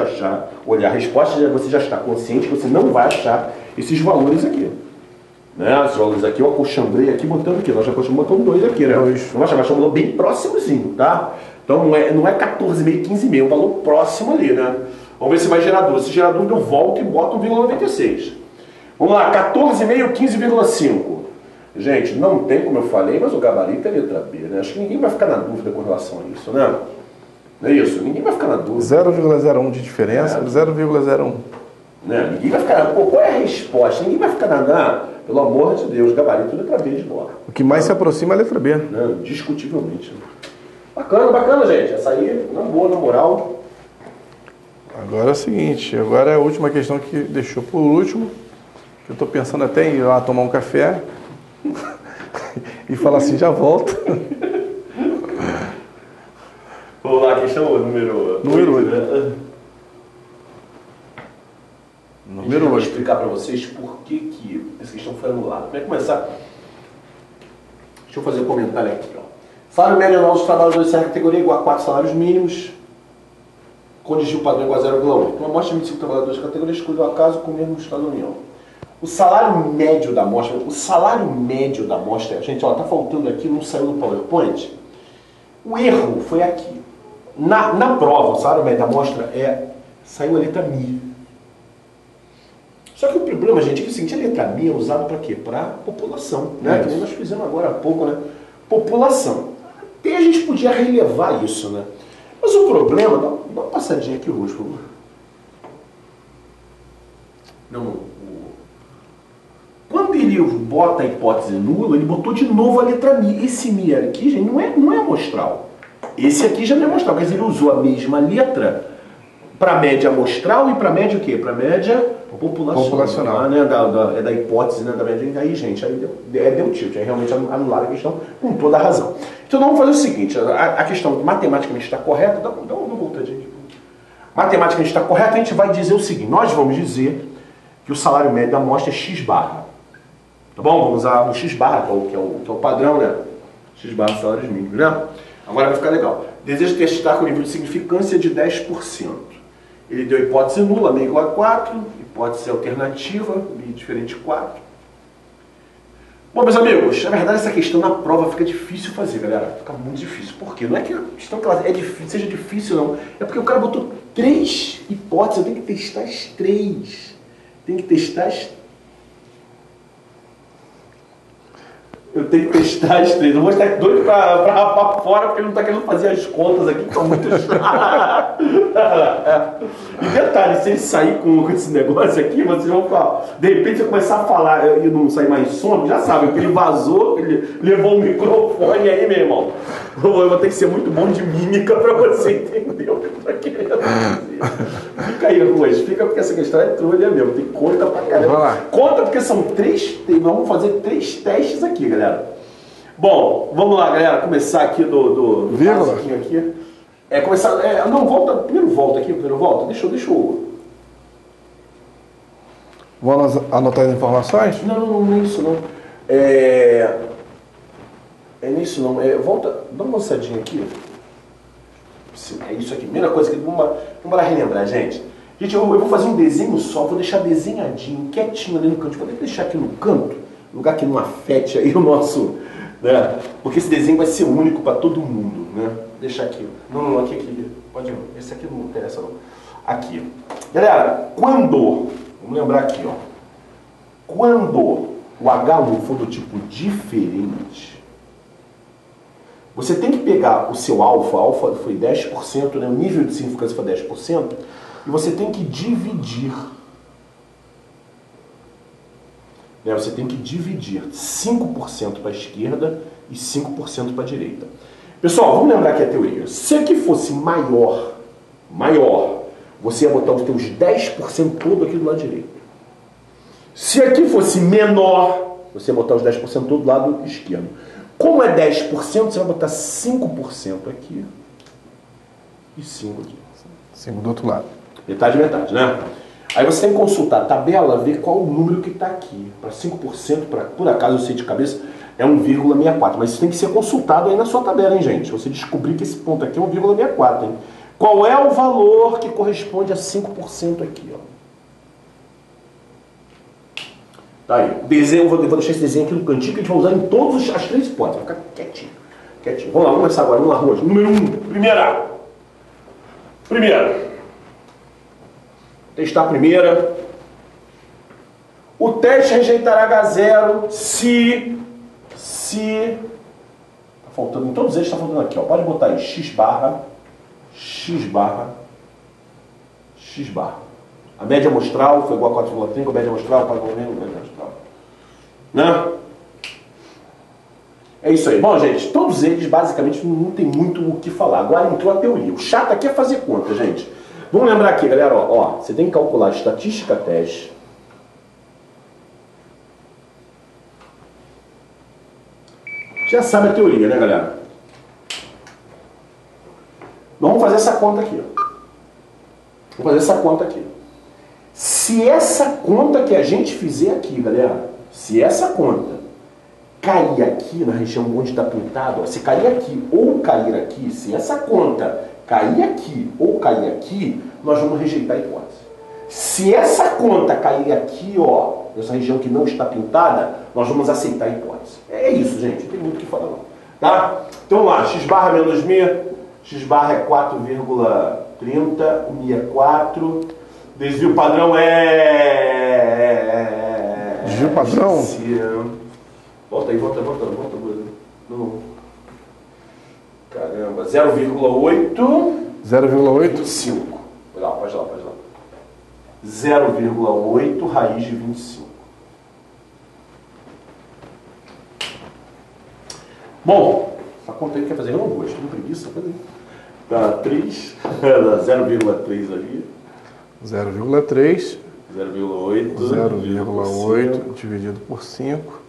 olhar a resposta, você já está consciente que você não vai achar esses valores aqui. Né? Esses valores aqui eu acochambrei aqui botando aqui. Nós já acostumamos botando 2 aqui, né? 2. Não vai chamar, chamou bem próximozinho, tá? Então não é 14,5, 15,5, é um valor próximo ali, né? Vamos ver se vai gerar dúvida. Se gerar dúvida, eu volto e boto 1,96. Vamos lá, 14,5, 15,5. Gente, não tem como eu falei, mas o gabarito é letra B, né? Acho que ninguém vai ficar na dúvida com relação a isso, né? Não é isso? Ninguém vai ficar na dúvida. 0,01 de diferença, 0,01. Né? Ninguém vai ficar, pô, qual é a resposta? Ninguém vai ficar na, pelo amor de Deus, gabarito é letra B de novo. O que mais se aproxima é a letra B. Né? Discutivelmente. Bacana, gente. Essa aí, na boa, na moral. Agora é o seguinte, agora é a última questão que deixou por último. Eu estou pensando até em ir lá tomar um café e falar assim, já volto. Vamos lá, questão número 8. Né? Número 8. Eu vou explicar para vocês por que essa questão foi anulada. Para começar, deixa eu fazer um comentário aqui. Ó. Salário médio anual dos trabalhadores dessa categoria igual a 4 salários mínimos, condigiu o padrão igual a 0,8. Uma amostra de 25 trabalhadores da categoria escolheu o acaso com o mesmo estado da União. O salário médio da amostra, gente, ó, tá faltando aqui, não saiu no PowerPoint. O erro foi aqui. Na prova, o salário médio da amostra saiu a letra Mi. Só que o problema, gente, é que o seguinte, a letra Mi é usada para quê? Para população, né? Que nem nós fizemos agora há pouco, né? População. Até a gente podia relevar isso, né? Mas o problema, dá uma passadinha aqui, Ruas, por favor. Não. Quando ele bota a hipótese nula, ele botou de novo a letra Mi. Esse Mi aqui, gente, não é amostral. Esse aqui já não é amostral, mas ele usou a mesma letra para média amostral e para média o quê? Para média populacional. Né? Da hipótese, né? Da média. Aí, gente, aí deu tilt. Aí realmente anularam a questão com toda a razão. Então vamos fazer o seguinte, a questão matematicamente está correta, dá uma voltadinha aqui. Matematicamente está correta, a gente vai dizer o seguinte, nós vamos dizer que o salário médio da amostra é X barra. Tá bom? Vamos usar o X barra, que é o padrão, né? X barra salários mínimos, né? Agora vai ficar legal. Desejo testar com nível de significância de 10%. Ele deu hipótese nula, meio igual a 4, hipótese alternativa, meio diferente de 4. Bom, meus amigos, na verdade essa questão na prova fica difícil fazer, galera. Fica muito difícil. Por quê? Não é que a questão seja difícil, não. É porque o cara botou 3 hipóteses, eu tenho que testar as 3. Tem que testar as Eu tenho que testar as três. Eu vou estar doido pra rapar fora porque ele não tá querendo fazer as contas aqui, que estão muito chato. E detalhe, se ele sair com esse negócio aqui, vocês vão falar. De repente, se eu começar a falar e não sair mais som, já sabe, porque ele vazou, ele levou o microfone aí, meu irmão. Eu vou ter que ser muito bom de mímica pra você entender o que eu tô querendo dizer. Fica aí, Ruas, fica porque essa questão é trolha mesmo. Tem conta pra caramba. Conta porque são três. Vamos fazer 3 testes aqui, galera. Bom, vamos lá, galera. Começar aqui do basiquinho aqui. Começar. Não, volta. Primeiro volta aqui, primeiro volta. Deixa eu. Vamos anotar as informações? Não é isso não. É nisso não. Volta, dá uma lançadinha aqui. É isso aqui. Primeira coisa que vamos lá relembrar, gente. Gente, eu vou fazer um desenho só, vou deixar desenhadinho, quietinho ali no canto. Vou deixar aqui no canto, lugar que não afete aí o nosso, né? Porque esse desenho vai ser único para todo mundo, né? Deixa aqui. Não, aqui. Pode ir. Esse aqui não interessa não. Aqui. Galera, vamos lembrar aqui, ó. Quando o H1 for do tipo diferente, você tem que pegar o seu alfa foi 10%, né? O nível de significância foi 10%, e você tem que dividir. Né? Você tem que dividir 5% para a esquerda e 5% para a direita. Pessoal, vamos lembrar aqui a teoria. Se aqui fosse maior, você ia botar os teus 10% todo aqui do lado direito. Se aqui fosse menor, você ia botar os 10% todo do lado esquerdo. Como é 10%, você vai botar 5% aqui e 5% aqui. 5 do outro lado. Metade, né? Aí você tem que consultar a tabela, ver qual o número que está aqui. Para 5%, por acaso eu sei de cabeça, é 1,64. Mas isso tem que ser consultado aí na sua tabela, hein, gente? Você descobrir que esse ponto aqui é 1,64, hein? Qual é o valor que corresponde a 5% aqui, ó? Tá aí. Desenho, vou deixar esse desenho aqui no cantinho que a gente vai usar em todas as 3 hipóteses. Vai ficar quietinho. Vamos lá, vamos começar agora. Vamos lá, Rosa. Número 1. Primeira. Testar a primeira. O teste rejeitará H0 se... Tá faltando, em todos eles está faltando aqui, ó. Pode botar aí X barra. A média amostral foi igual a 4,5, a média amostral, a média amostral. Né? É isso aí. Bom, gente, todos eles basicamente não tem muito o que falar. Agora entrou a teoria. O chato aqui é fazer conta, gente. Vamos lembrar aqui, galera, ó, você tem que calcular a estatística teste. Já sabe a teoria, né, galera? Vamos fazer essa conta aqui, ó. Vamos fazer essa conta aqui. Se essa conta que a gente fizer aqui, galera, se essa conta cair aqui na região onde está pintado, ó, se cair aqui ou cair aqui, se essa conta cair aqui ou cair aqui, nós vamos rejeitar a hipótese. Se essa conta cair aqui, ó, nessa região que não está pintada, nós vamos aceitar a hipótese. É isso, gente, não tem muito o que falar não. Tá? Então vamos lá, x barra menos mi, x barra é 4,30, o mi é 4, desvio padrão é... Desvio padrão? Volta aí, volta. Não. Caramba, 0,8. 25. Pode lá. 0,8 raiz de 25. Bom, a conta aí quer fazer? Eu não vou, estou com preguiça. Dá 3, dá 0,3 ali. 0,3. 0,8 dividido por 5.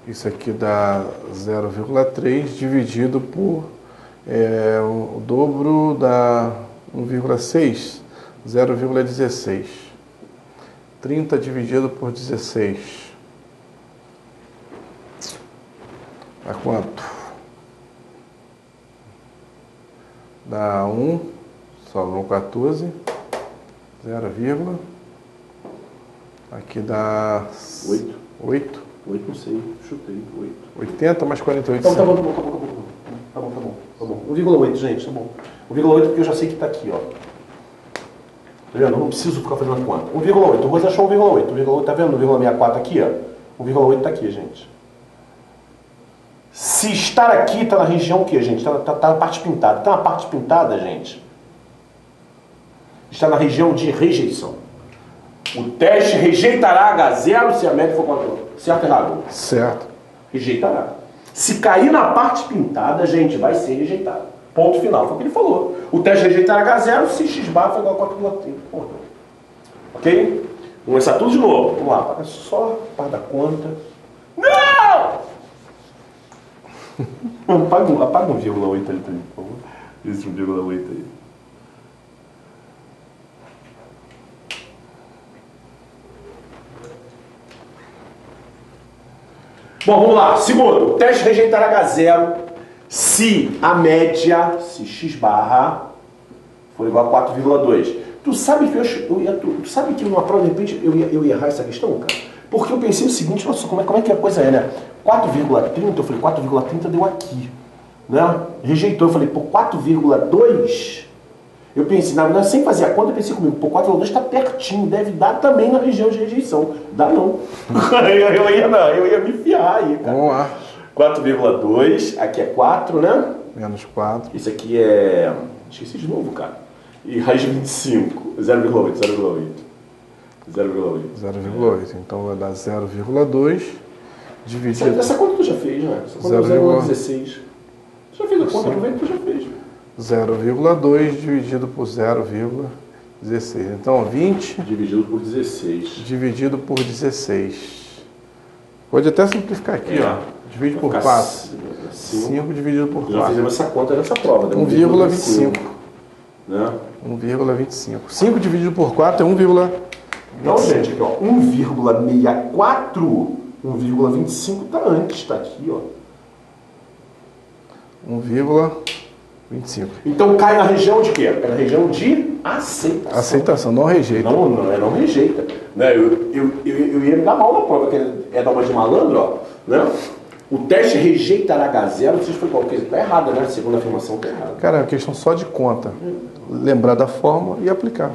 Isso aqui dá 0,3 dividido por o dobro dá 1,6. 0,16. 30 dividido por 16. Dá quanto? Dá 1, sobrou 14, 0, aqui dá 8. 8. 8, não sei, chutei, 8. 80 mais 48. Então, tá bom. Tá bom. 1,8, gente, tá bom. 1,8 porque eu já sei que tá aqui, ó. Tá vendo? Eu não preciso ficar fazendo a conta. 1,8, o Rose achou 1,8. 1,8, tá vendo? 1,64 aqui, ó. 1,8 tá aqui, gente. Se estar aqui, está na região o quê, gente? Está na parte pintada. Está na parte pintada, gente? Está na região de rejeição. O teste rejeitará H0 se a média for contra. Certo ou errado? Certo. Rejeitará. Se cair na parte pintada, gente, vai ser rejeitado. Ponto final. Foi o que ele falou. O teste rejeitará H0 se x bar for igual a 4,30. Ok? Vamos começar tudo de novo. Vamos lá. Paga só para dar conta. Não! Apaga 1,8 ali pra mim, por favor. Esse 1,8 aí. Bom, vamos lá. Segundo, o teste rejeitará H0 se a média, se x barra, for igual a 4,2. Tu sabe que numa prova, de repente, eu ia errar essa questão, cara? Porque eu pensei o seguinte, nossa, como é que a coisa é, né? 4,30, eu falei, 4,30 deu aqui, né? Rejeitou, eu falei, pô, 4,2, eu pensei, na verdade, sem fazer a conta, eu pensei comigo, pô, 4,2 está pertinho, deve dar também na região de rejeição. Dá não. eu ia me fiar aí, cara. Vamos lá. 4,2, aqui é 4, né? Menos 4. Isso aqui é... Esqueci de novo, cara. E raiz de 25, 0,8. 0,8. Então vai dar 0,2 dividido... Essa conta tu já fez, né? Essa conta é 0,16. Tu já fez a conta, aproveita que tu já fez. 0,2 dividido por 0,16. Então 20... Dividido por 16. Dividido por 16. Pode até simplificar aqui, ó. Divide por 4. 5 dividido por 4. Já fizemos essa conta nessa prova. 1,25. Né? 1,25. 5 dividido por 4 é 1,25. Então, gente, aqui, ó, 1,64, 1,25 está antes, está aqui, ó. 1,25. Então cai na região de quê? Cai na região de aceitação. Aceitação, não rejeita. Não rejeita. Né? Eu ia me dar mal na prova, que é dar uma de malandro, ó. Né? O teste rejeitará H0, vocês foi qual? Porque está errada, né? A segunda afirmação está errada. Cara, é uma questão só de conta. Lembrar da fórmula e aplicar.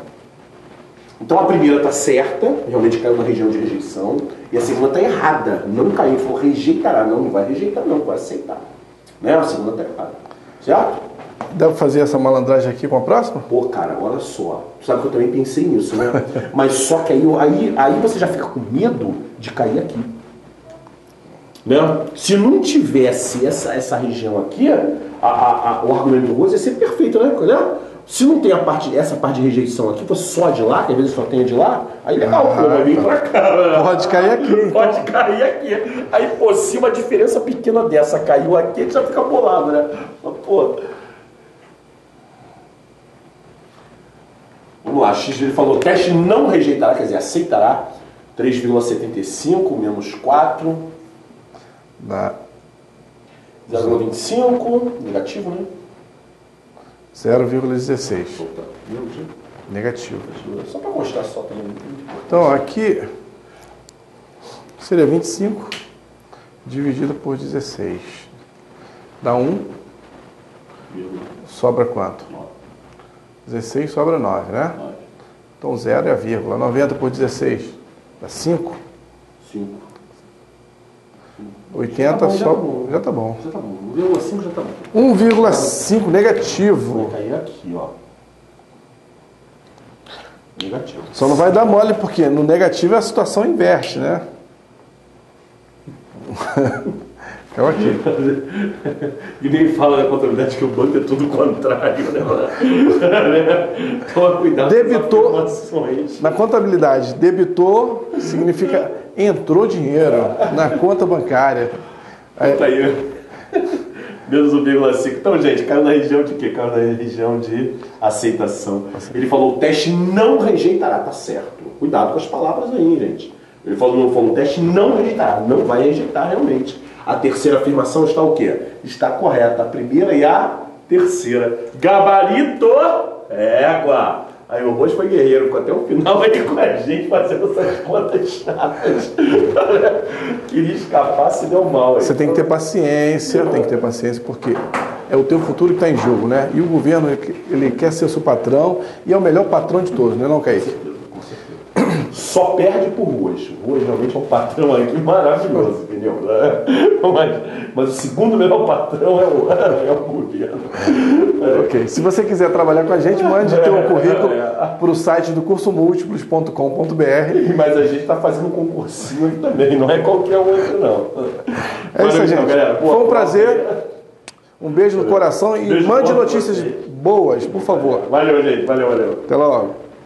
Então a primeira está certa, realmente caiu na região de rejeição, e a segunda está errada, não caiu, falou rejeitará, não vai rejeitar não, vai aceitar. Né? A segunda está errada, certo? Dá pra fazer essa malandragem aqui com a próxima? Pô, cara, olha só, tu sabe que eu também pensei nisso, né? Mas só que aí você já fica com medo de cair aqui. Né? Se não tivesse essa região aqui, o argumento do Rose ia ser perfeito, né? Se não tem essa parte de rejeição aqui, fosse só de lá, que às vezes só tem de lá, aí legal, pô, vai vir pra cá. Pode cair aqui. Então. Pode cair aqui. Aí, pô, se uma diferença pequena dessa caiu aqui, a gente já fica bolado, né? Pô. Vamos lá, X ele falou, teste não rejeitará, quer dizer, aceitará. 3,75 menos 4. Dá 0,25, negativo, né? 0,16. Negativo. Só para mostrar só também. Então, aqui seria 25 dividido por 16. Dá 1. Sobra quanto? 16 sobra 9, né? Então, 0 é a vírgula. 90 por 16 dá 5. 5. 80 já tá bom. Já tá bom. 1,5 já tá bom. 1,5 negativo. Vai cair aqui, ó. Negativo. Só não vai dar mole porque no negativo a situação inverte, né? Caiu aqui. E nem fala na contabilidade que o banco é tudo o contrário, né? Toma cuidado debitor, com as informações. na contabilidade, debitor significa entrou dinheiro na conta bancária. Tá aí. Menos 1,5. Então, gente, caiu na região de quê? Caiu na região de aceitação. Ele falou, o teste não rejeitará, tá certo. Cuidado com as palavras aí, gente. Ele falou, o teste não rejeitará, não vai rejeitar realmente. A terceira afirmação está o quê? Está correta. A primeira e a terceira. Gabarito, égua. Aí o Roxo foi guerreiro, ficou até o final aí com a gente fazendo essas contas chatas. Queria escapar, se deu mal. Aí. Você tem que ter paciência, porque é o teu futuro que está em jogo, né? E o governo, ele quer ser o seu patrão e é o melhor patrão de todos, não é não, Kaique? só perde por Ruas. Ruas realmente é um patrão aqui maravilhoso, entendeu? Mas o segundo melhor patrão é o governo. Ok. Se você quiser trabalhar com a gente, mande teu currículo para o site do cursomúltiplos.com.br. Mas a gente está fazendo um concursinho aqui também, não é qualquer outro, não. É isso aí, gente. Galera. Foi um prazer. Um beijo no coração e mande notícias boas, por favor. Valeu, gente. Valeu. Até logo.